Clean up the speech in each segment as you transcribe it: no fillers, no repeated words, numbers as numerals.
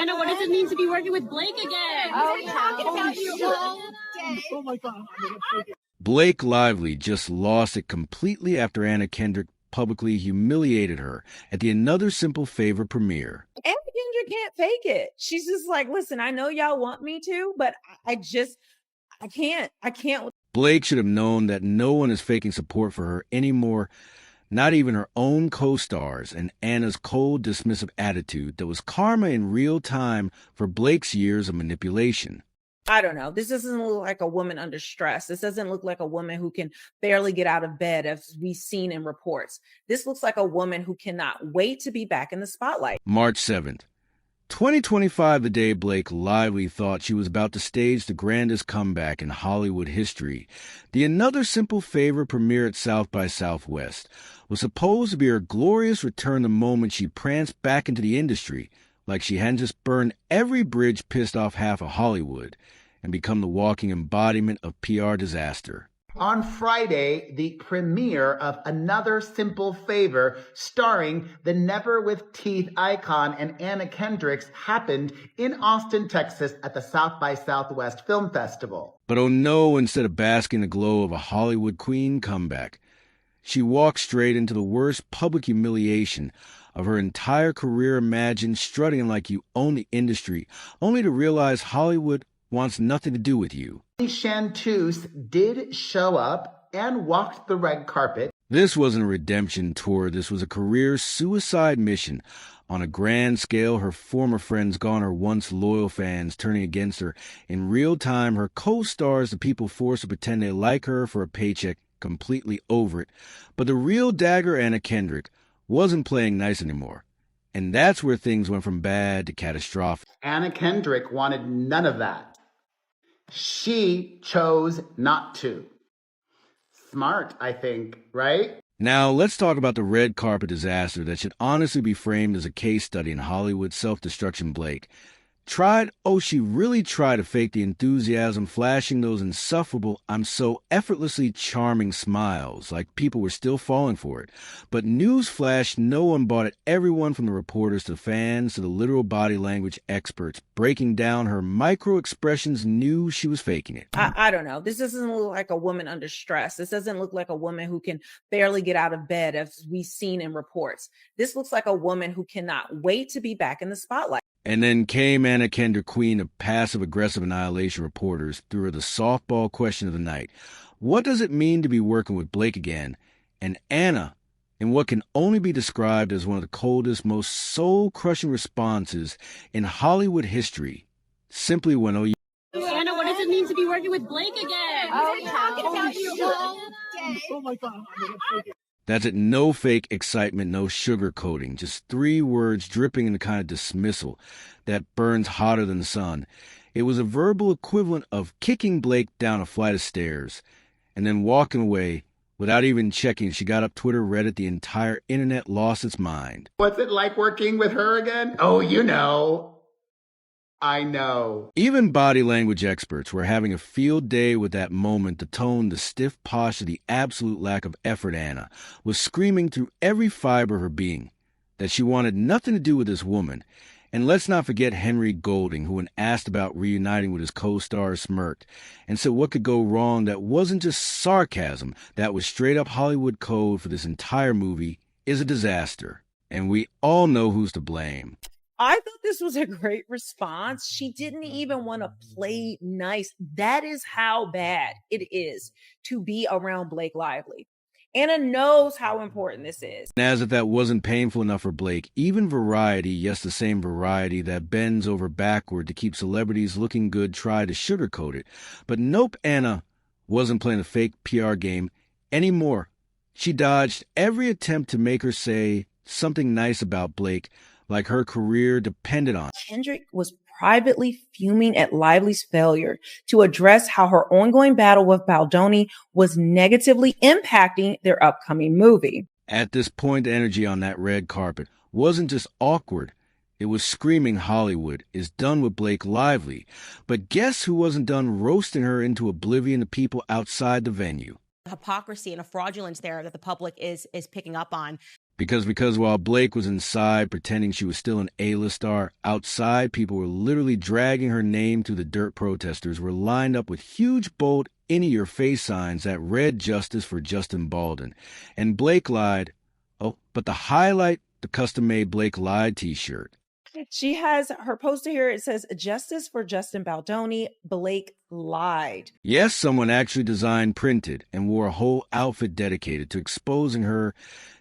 Anna, what does it mean to be working with Blake again? Oh, talking about you all day. Oh my God. Blake Lively just lost it completely after Anna Kendrick publicly humiliated her at the Another Simple Favor premiere. Anna Kendrick can't fake it. She's just like, listen, I know y'all want me to, but I can't. Blake should have known that no one is faking support for her anymore, not even her own co-stars, and Anna's cold, dismissive attitude that was karma in real time for Blake's years of manipulation. I don't know. This doesn't look like a woman under stress. This doesn't look like a woman who can barely get out of bed, as we've seen in reports. This looks like a woman who cannot wait to be back in the spotlight. March 7th. 2025, the day Blake Lively thought she was about to stage the grandest comeback in Hollywood history. The Another Simple Favor premiere at South by Southwest was supposed to be her glorious return the moment she pranced back into the industry, like she hadn't just burned every bridge, pissed off half of Hollywood, and become the walking embodiment of PR disaster. On Friday, the premiere of Another Simple Favor, starring the Never With Teeth icon and Anna Kendrick, happened in Austin, Texas at the South by Southwest Film Festival. But oh no, instead of basking in the glow of a Hollywood queen comeback, she walked straight into the worst public humiliation of her entire career. Imagine strutting like you own the industry, only to realize Hollywood wants nothing to do with you. Chanteuse did show up and walked the red carpet. This wasn't a redemption tour. This was a career suicide mission. On a grand scale, her former friends gone, her once loyal fans turning against her. In real time, her co-stars, the people forced to pretend they like her for a paycheck, completely over it. But the real dagger, Anna Kendrick, wasn't playing nice anymore. And that's where things went from bad to catastrophic. Anna Kendrick wanted none of that. She chose not to. Smart, I think, right? Now, let's talk about the red carpet disaster that should honestly be framed as a case study in Hollywood self-destruction. Blake she really tried to fake the enthusiasm, flashing those insufferable, I'm so effortlessly charming smiles, like people were still falling for it. But newsflash, no one bought it. Everyone from the reporters to fans to the literal body language experts breaking down her micro-expressions knew she was faking it. I don't know. This doesn't look like a woman under stress. This doesn't look like a woman who can barely get out of bed, as we've seen in reports. This looks like a woman who cannot wait to be back in the spotlight. And then came Anna Kendrick, queen of passive-aggressive annihilation reporters, threw her the softball question of the night. What does it mean to be working with Blake again? And Anna, in what can only be described as one of the coldest, most soul-crushing responses in Hollywood history, simply went, oh, Anna, what does it mean to be working with Blake again? Oh, talking about you all day. Oh my God. That's it. No fake excitement, no sugarcoating. Just 3 words dripping in the kind of dismissal that burns hotter than the sun. It was a verbal equivalent of kicking Blake down a flight of stairs and then walking away without even checking. She got up Twitter, Reddit, the entire internet lost its mind. What's it like working with her again? Oh, you know. I know. Even body language experts were having a field day with that moment. The tone, the stiff posture, the absolute lack of effort. Anna was screaming through every fiber of her being that she wanted nothing to do with this woman. And let's not forget Henry Golding, who when asked about reuniting with his co-stars smirked and said what could go wrong. That wasn't just sarcasm. That was straight up Hollywood code for this entire movie is a disaster. And we all know who's to blame. I thought this was a great response. She didn't even want to play nice. That is how bad it is to be around Blake Lively. Anna knows how important this is. And as if that wasn't painful enough for Blake, even Variety, yes, the same Variety that bends over backward to keep celebrities looking good, tried to sugarcoat it. But nope, Anna wasn't playing a fake PR game anymore. She dodged every attempt to make her say something nice about Blake, like her career depended on. Kendrick was privately fuming at Lively's failure to address how her ongoing battle with Baldoni was negatively impacting their upcoming movie. At this point, the energy on that red carpet wasn't just awkward. It was screaming Hollywood is done with Blake Lively. But guess who wasn't done roasting her into oblivion to people outside the venue? Hypocrisy and a fraudulence there that the public is picking up on. Because while Blake was inside pretending she was still an A-list star, outside people were literally dragging her name through the dirt. Protesters were lined up with huge, bold, in-your-face signs that read "Justice for Justin Baldwin." And Blake lied. Oh, but the highlight, the custom-made Blake Lied t-shirt. She has her poster here. It says, "Justice for Justin Baldoni, Blake lied." Yes, someone actually designed, printed, and wore a whole outfit dedicated to exposing her.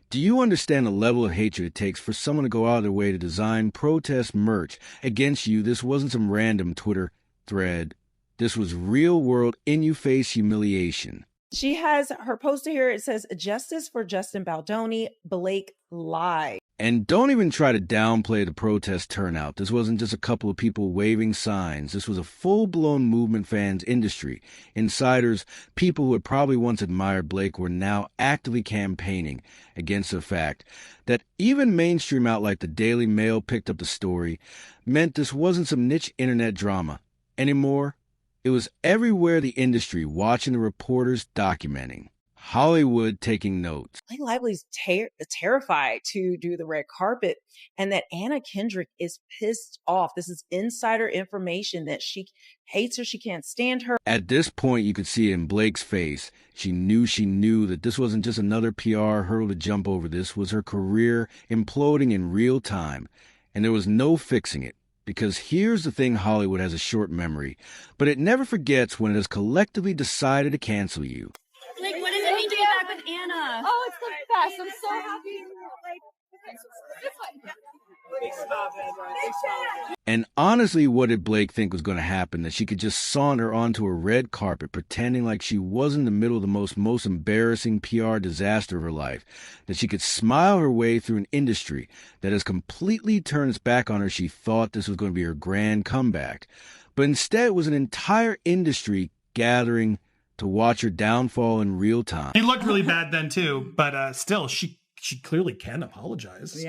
Do you understand the level of hatred it takes for someone to go out of their way to design protest merch against you? This wasn't some random Twitter thread. This was real-world, in-your-face humiliation. She has her poster here. It says, "Justice for Justin Baldoni, Blake lied." And don't even try to downplay the protest turnout. This wasn't just a couple of people waving signs. This was a full-blown movement fans industry. Insiders, people who had probably once admired Blake, were now actively campaigning against the fact that even mainstream outlet like the Daily Mail picked up the story, meant this wasn't some niche internet drama anymore. It was everywhere, the industry watching, the reporters documenting, Hollywood taking notes. Blake Lively's terrified to do the red carpet, and that Anna Kendrick is pissed off. This is insider information that she hates her. She can't stand her. At this point, you could see it in Blake's face. She knew that this wasn't just another PR hurdle to jump over. This was her career imploding in real time, and there was no fixing it. Because here's the thing, Hollywood has a short memory, but it never forgets when it has collectively decided to cancel you. Like, what does it mean to be back with Anna? Oh, it's the best. I'm so happy. And honestly, what did Blake think was going to happen? That she could just saunter onto a red carpet pretending like she was in the middle of the most embarrassing PR disaster of her life? That she could smile her way through an industry that has completely turned its back on her? She thought this was going to be her grand comeback. But instead, it was an entire industry gathering to watch her downfall in real time. He looked really bad then too, but still, she clearly can apologize.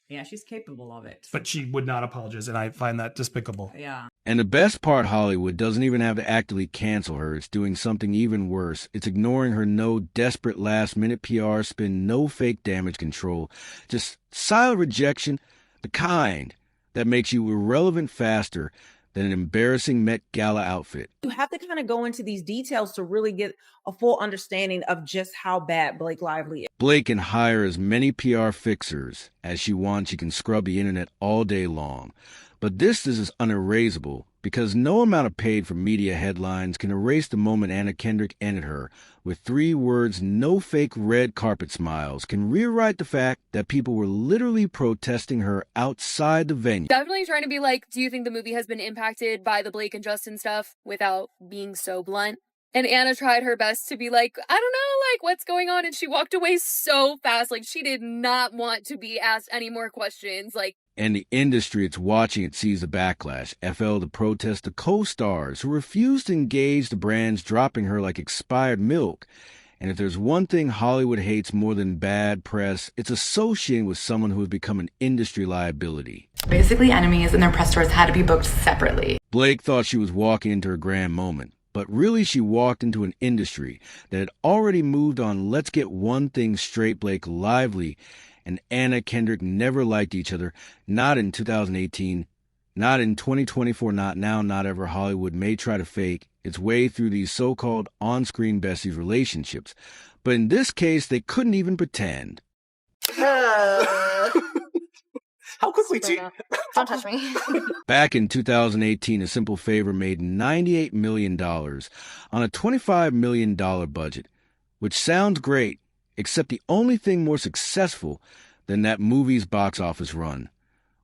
Yeah, she's capable of it. But she would not apologize, and I find that despicable. Yeah. And the best part, Hollywood doesn't even have to actively cancel her. It's doing something even worse. It's ignoring her no desperate last-minute PR spin, no fake damage control, just silent rejection, the kind that makes you irrelevant faster than an embarrassing Met Gala outfit. You have to kind of go into these details to really get a full understanding of just how bad Blake Lively is. Blake can hire as many PR fixers as she wants. She can scrub the internet all day long. But this is unerasable because no amount of paid for media headlines can erase the moment Anna Kendrick ended her with 3 words, no fake red carpet smiles, can rewrite the fact that people were literally protesting her outside the venue. Definitely trying to be like, do you think the movie has been impacted by the Blake and Justin stuff without being so blunt? And Anna tried her best to be like, I don't know, like, what's going on? And she walked away so fast. Like, she did not want to be asked any more questions. Like, and the industry, it's watching, it sees the backlash. FL, the protest, the co-stars who refuse to engage, the brands dropping her like expired milk. And if there's one thing Hollywood hates more than bad press, it's associating with someone who has become an industry liability. Basically, enemies and their press tours had to be booked separately. Blake thought she was walking into her grand moment, but really she walked into an industry that had already moved on. Let's get one thing straight, Blake Lively and Anna Kendrick never liked each other, not in 2018, not in 2024, not now, not ever. Hollywood may try to fake its way through these so-called on-screen besties relationships, but in this case, they couldn't even pretend. How quickly Don't touch me. Back in 2018, A Simple Favor made $98 million on a $25 million budget, which sounds great, except the only thing more successful than that movie's box office run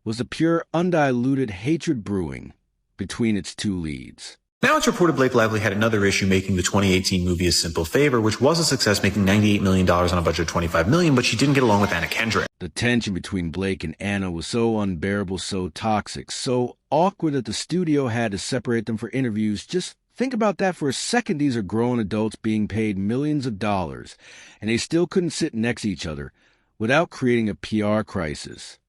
was the pure, undiluted hatred brewing between its 2 leads. Now it's reported Blake Lively had another issue making the 2018 movie A Simple Favor, which was a success, making $98 million on a budget of $25 million, but she didn't get along with Anna Kendrick. The tension between Blake and Anna was so unbearable, so toxic, so awkward that the studio had to separate them for interviews. Just think about that for a second. These are grown adults being paid millions of dollars, and they still couldn't sit next to each other without creating a PR crisis.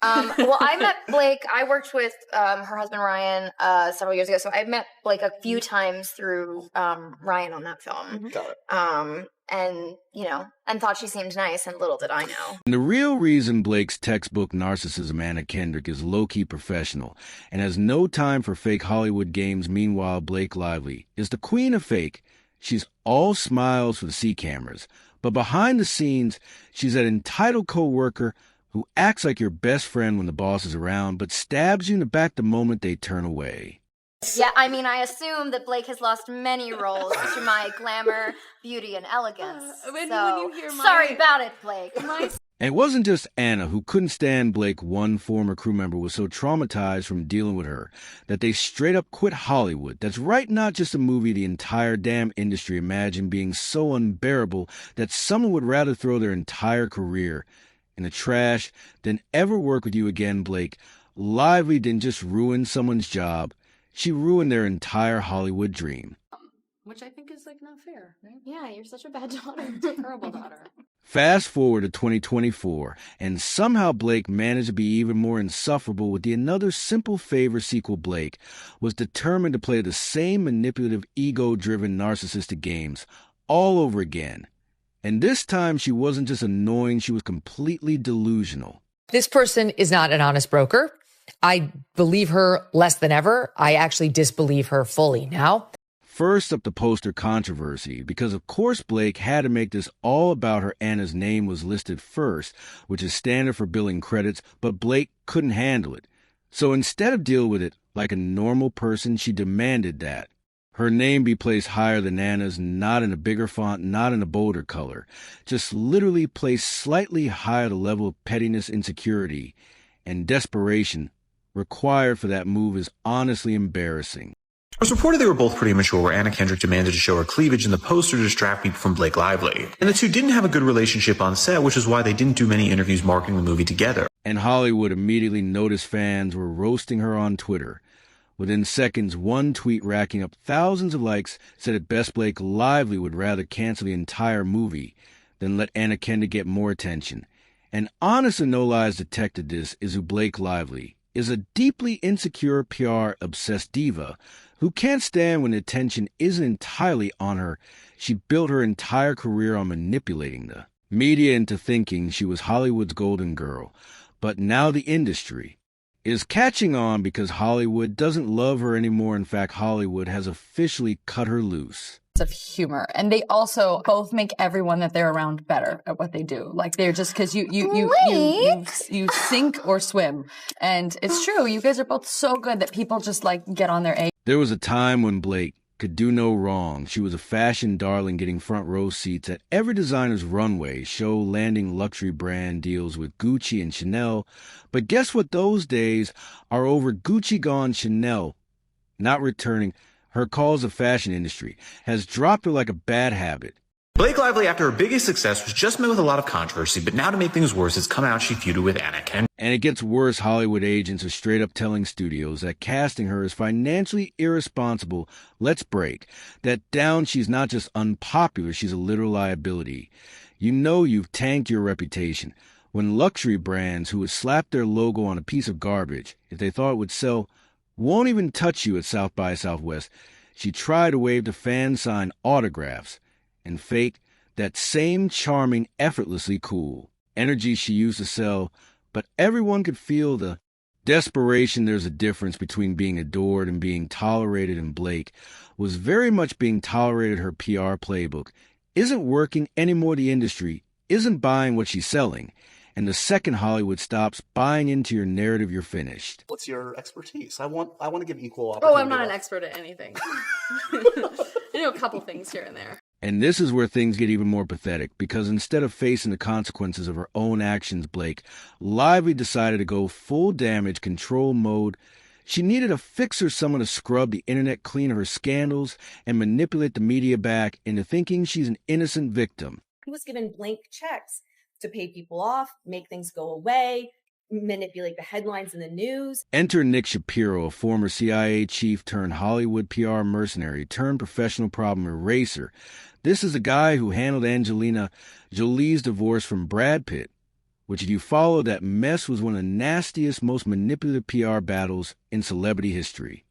Well, I met Blake. I worked with her husband Ryan several years ago, so I met Blake a few times through Ryan on that film. Got it. And thought she seemed nice, and little did I know. And the real reason Blake's textbook narcissism, Anna Kendrick, is low-key professional and has no time for fake Hollywood games. Meanwhile, Blake Lively is the queen of fake. She's all smiles for the C cameras, but behind the scenes, she's that entitled co-worker who acts like your best friend when the boss is around, but stabs you in the back the moment they turn away. Yeah, I mean, I assume that Blake has lost many roles to my glamour, beauty, and elegance. Sorry about it, Blake. And it wasn't just Anna who couldn't stand Blake. One former crew member was so traumatized from dealing with her that they straight up quit Hollywood. That's right, not just a movie, the entire damn industry. Imagine being so unbearable that someone would rather throw their entire career in the trash than ever work with you again, Blake. Lively didn't just ruin someone's job. She ruined their entire Hollywood dream. Which I think is not fair, right? Yeah, you're such a bad daughter. Terrible daughter. Fast forward to 2024, and somehow Blake managed to be even more insufferable with the Another Simple Favor sequel. Blake was determined to play the same manipulative, ego-driven, narcissistic games all over again. And this time she wasn't just annoying, she was completely delusional. This person is not an honest broker. I believe her less than ever. I actually disbelieve her fully now. First up, the poster controversy, because of course Blake had to make this all about her. Anna's name was listed first, which is standard for billing credits, but Blake couldn't handle it. So instead of deal with it like a normal person, she demanded that her name be placed higher than Anna's, not in a bigger font, not in a bolder color, just literally placed slightly higher the level of pettiness, insecurity, and desperation required for that move is honestly embarrassing. It was reported they were both pretty immature, where Anna Kendrick demanded to show her cleavage in the poster to distract people from Blake Lively. And the two didn't have a good relationship on set, which is why they didn't do many interviews marketing the movie together. And Hollywood immediately noticed fans were roasting her on Twitter. Within seconds, one tweet racking up thousands of likes said at best Blake Lively would rather cancel the entire movie than let Anna Kendrick get more attention. And honest and no lies detected this is who Blake Lively is, a deeply insecure, PR-obsessed diva who can't stand when the attention isn't entirely on her. She built her entire career on manipulating the media into thinking she was Hollywood's golden girl. But now the industry is catching on because Hollywood doesn't love her anymore. In fact, Hollywood has officially cut her loose. Of humor, and they also both make everyone that they're around better at what they do. Like, they're just, because you sink or swim, and it's true. You guys are both so good that people just get on their egg. There was a time when Blake could do no wrong. She was a fashion darling, getting front row seats at every designer's runway show, landing luxury brand deals with Gucci and Chanel. But guess what? Those days are over. Gucci gone, Chanel not returning. Her cause of fashion industry has dropped her like a bad habit. Blake Lively, after her biggest success, was just met with a lot of controversy, but now to make things worse, it's come out she feuded with Anna Kendrick. And it gets worse. Hollywood agents are straight up telling studios that casting her is financially irresponsible. Let's break that down. She's not just unpopular, she's a literal liability. You know you've tanked your reputation when luxury brands who would slap their logo on a piece of garbage if they thought it would sell won't even touch you at South by Southwest. She tried to wave the fan sign autographs and fake that same charming, effortlessly cool energy she used to sell, but everyone could feel the desperation. There's a difference between being adored and being tolerated, and Blake was very much being tolerated. Her PR playbook isn't working anymore. The industry isn't buying what she's selling. And the second Hollywood stops buying into your narrative, you're finished. What's your expertise? I want to give equal opportunity. Oh, I'm not an expert at anything. I know a couple things here and there. And this is where things get even more pathetic, because instead of facing the consequences of her own actions, Blake Lively decided to go full damage control mode. She needed a fixer, someone to scrub the internet clean of her scandals and manipulate the media back into thinking she's an innocent victim. He was given blank checks to pay people off, make things go away, manipulate the headlines in the news. Enter Nick Shapiro, a former CIA chief turned Hollywood PR mercenary turned professional problem eraser. This is a guy who handled Angelina Jolie's divorce from Brad Pitt which if you follow that mess was one of the nastiest, most manipulative PR battles in celebrity history.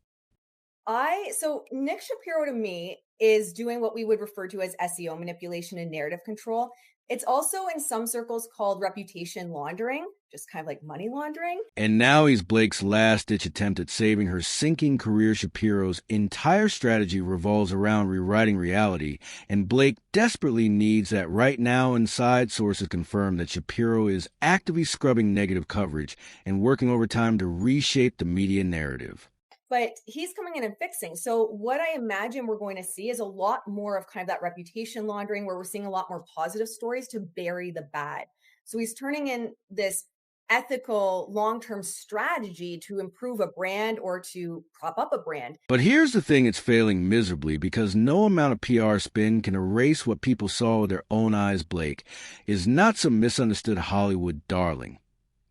So Nick Shapiro to me is doing what we would refer to as SEO manipulation and narrative control. It's also in some circles called reputation laundering, just kind of like money laundering. And now he's Blake's last-ditch attempt at saving her sinking career. Shapiro's entire strategy revolves around rewriting reality, and Blake desperately needs that right now. Inside sources confirm that Shapiro is actively scrubbing negative coverage and working overtime to reshape the media narrative. But he's coming in and fixing. So what I imagine we're going to see is a lot more of kind of that reputation laundering, where we're seeing a lot more positive stories to bury the bad. So he's turning in this ethical long-term strategy to improve a brand or to prop up a brand. But here's the thing, it's failing miserably because no amount of PR spin can erase what people saw with their own eyes. Blake is not some misunderstood Hollywood darling.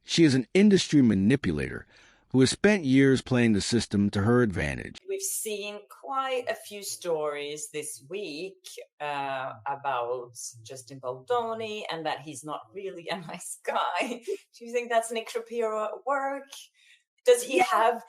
She is an industry manipulator who has spent years playing the system to her advantage. We've seen quite a few stories this week about Justin Baldoni and that he's not really a nice guy. Do you think that's Nick Shapiro at work? Does he have,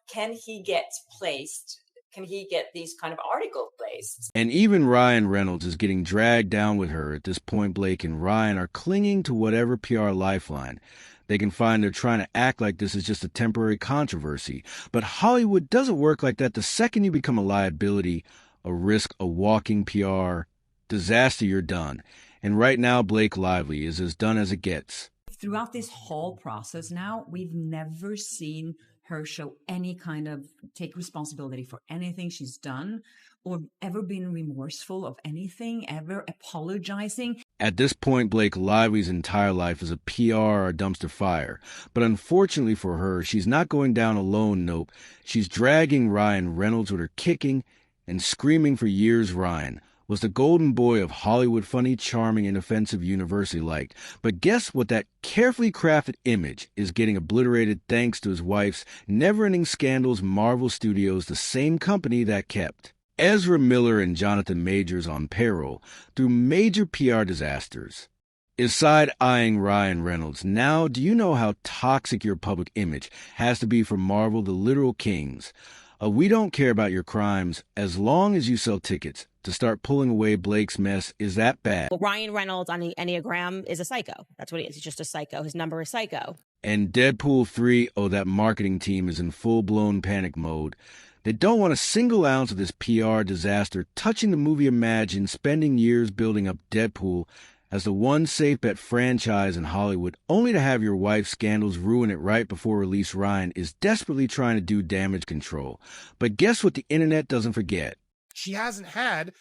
can he get placed? Can he get these kind of articles placed? And even Ryan Reynolds is getting dragged down with her. At this point, Blake and Ryan are clinging to whatever PR lifeline they can find. They're trying to act like this is just a temporary controversy. But Hollywood doesn't work like that. The second you become a liability, a risk, a walking PR disaster, you're done. And right now, Blake Lively is as done as it gets. Throughout this whole process now, we've never seen her show any kind of take responsibility for anything she's done or ever been remorseful of anything, ever apologizing. At this point, Blake Lively's entire life is a PR or a dumpster fire. But unfortunately for her, she's not going down alone. Nope. She's dragging Ryan Reynolds with her, kicking and screaming for years. Ryan was the golden boy of Hollywood, funny, charming, inoffensive, universally liked. But guess what? That carefully crafted image is getting obliterated thanks to his wife's never-ending scandals. Marvel Studios, the same company that kept Ezra Miller and Jonathan Majors on payroll through major PR disasters, is side-eyeing Ryan Reynolds. Now, do you know how toxic your public image has to be for Marvel, the literal kings? We don't care about your crimes as long as you sell tickets. To start pulling away Blake's mess is that bad. Well, Ryan Reynolds on the Enneagram is a psycho. That's what he is. He's just a psycho. His number is psycho. And Deadpool 3, that marketing team is in full-blown panic mode. They don't want a single ounce of this PR disaster touching the movie. Imagine spending years building up Deadpool as the one safe bet franchise in Hollywood, only to have your wife's scandals ruin it right before release. Ryan is desperately trying to do damage control. But guess what the internet doesn't forget? She doesn't have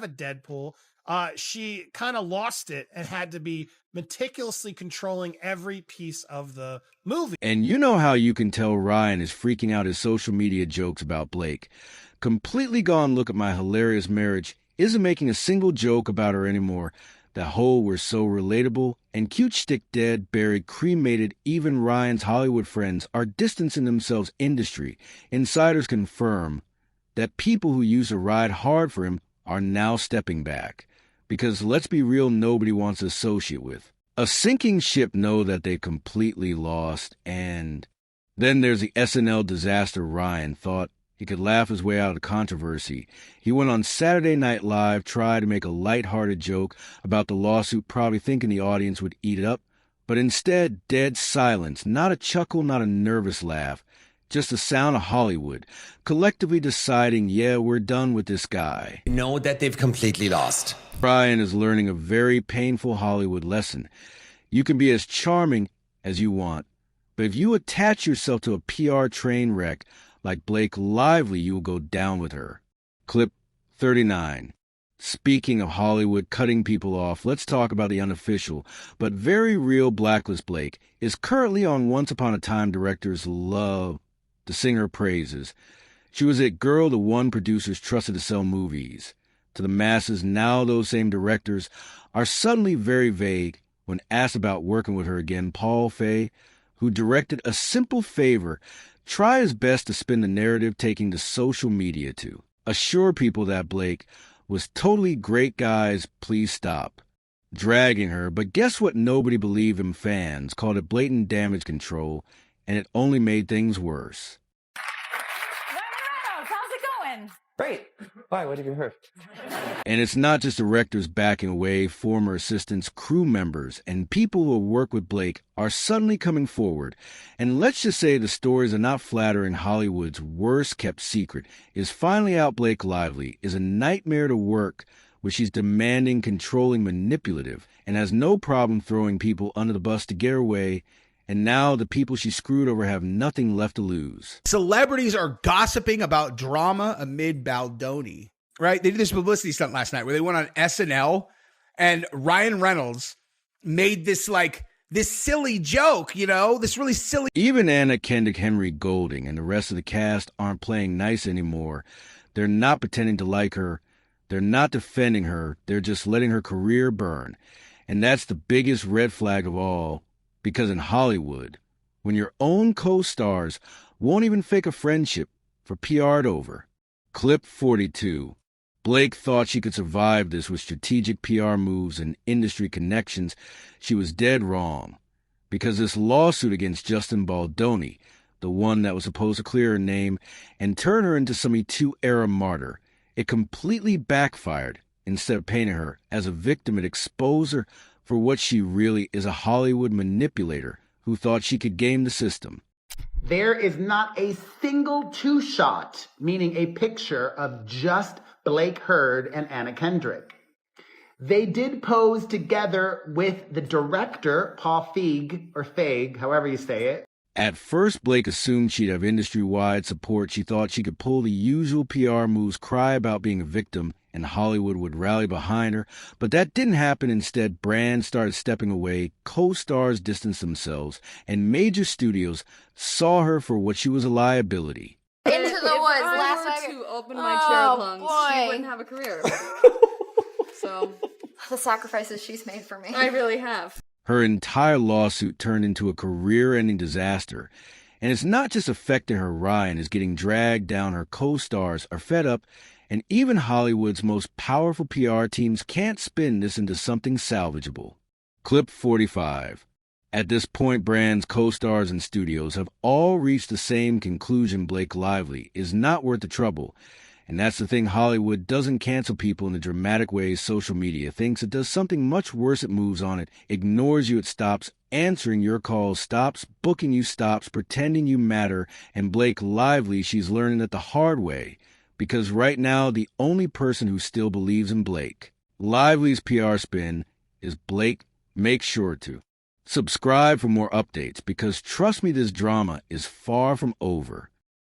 a Deadpool. She kind of lost it and had to be meticulously controlling every piece of the movie. And you know how you can tell Ryan is freaking out his social media jokes about Blake. Completely gone, look at my hilarious marriage, isn't making a single joke about her anymore. The whole we're so relatable and cute shtick dead, buried, cremated. Even Ryan's Hollywood friends are distancing themselves. Industry insiders confirm that people who used to ride hard for him are now stepping back. Because let's be real, nobody wants to associate with a sinking ship, know that they completely lost. And then there's the SNL disaster. Ryan thought he could laugh his way out of the controversy. He went on Saturday Night Live, tried to make a lighthearted joke about the lawsuit, probably thinking the audience would eat it up. But instead, dead silence, not a chuckle, not a nervous laugh. Just the sound of Hollywood, collectively deciding, yeah, we're done with this guy. Know that they've completely lost. Brian is learning a very painful Hollywood lesson. You can be as charming as you want, but if you attach yourself to a PR train wreck like Blake Lively, you will go down with her. Clip 39. Speaking of Hollywood cutting people off, let's talk about the unofficial but very real Blacklist. Blake is currently on Once Upon a Time directors love to sing her praises. She was that girl the one producers trusted to sell movies to the masses. Now those same directors are suddenly very vague when asked about working with her again. Paul Feig, who directed A Simple Favor, tried his best to spin the narrative, taking to social media to assure people that Blake was totally great. Guys, please stop. dragging her, but guess what? Nobody believed him. Fans called it blatant damage control, and it only made things worse. How's it going? Great. Why? What have you heard? And it's not just directors backing away, former assistants, crew members, and people who work with Blake are suddenly coming forward. And let's just say the stories are not flattering. Hollywood's worst-kept secret is finally out. Blake Lively is a nightmare to work with. She's demanding, controlling, manipulative, and has no problem throwing people under the bus to get her way. And now the people she screwed over have nothing left to lose. Celebrities are gossiping about drama amid Baldoni, right? They did this publicity stunt last night where they went on SNL and Ryan Reynolds made this silly joke, this really silly. Even Anna Kendrick, Henry Golding, and the rest of the cast aren't playing nice anymore. They're not pretending to like her. They're not defending her. They're just letting her career burn. And that's the biggest red flag of all. Because in Hollywood, when your own co-stars won't even fake a friendship for PR'd over. Clip 42. Blake thought she could survive this with strategic PR moves and industry connections. She was dead wrong. Because this lawsuit against Justin Baldoni, the one that was supposed to clear her name and turn her into some Me Too era martyr, it completely backfired. Instead of painting her as a victim, it exposed her for what she really is, a Hollywood manipulator who thought she could game the system. There is not a single two-shot, meaning a picture of just Blake Hurd and Anna Kendrick. They did pose together with the director, Paul Feig, however you say it. At first, Blake assumed she'd have industry-wide support. She thought she could pull the usual PR moves, cry about being a victim, and Hollywood would rally behind her. But that didn't happen. Instead, brands started stepping away, co-stars distanced themselves, and major studios saw her for what she was, a liability. Into the woods. Last I time were to open my cherub lungs, she boy. wouldn't have a career. So The sacrifices she's made for me. I really have. Her entire lawsuit turned into a career-ending disaster. And it's not just affecting her. Ryan is getting dragged down. Her co-stars are fed up. And even Hollywood's most powerful PR teams can't spin this into something salvageable. Clip 45. At this point, brands, co-stars, and studios have all reached the same conclusion. Blake Lively is not worth the trouble. And that's the thing. Hollywood doesn't cancel people in the dramatic ways social media thinks. It does something much worse. It moves on. It ignores you. It stops answering your calls, stops booking you, stops pretending you matter. And Blake Lively, she's learning it the hard way. Because right now, the only person who still believes in Blake Lively's PR spin is Blake. Make sure to subscribe for more updates, because trust me, this drama is far from over.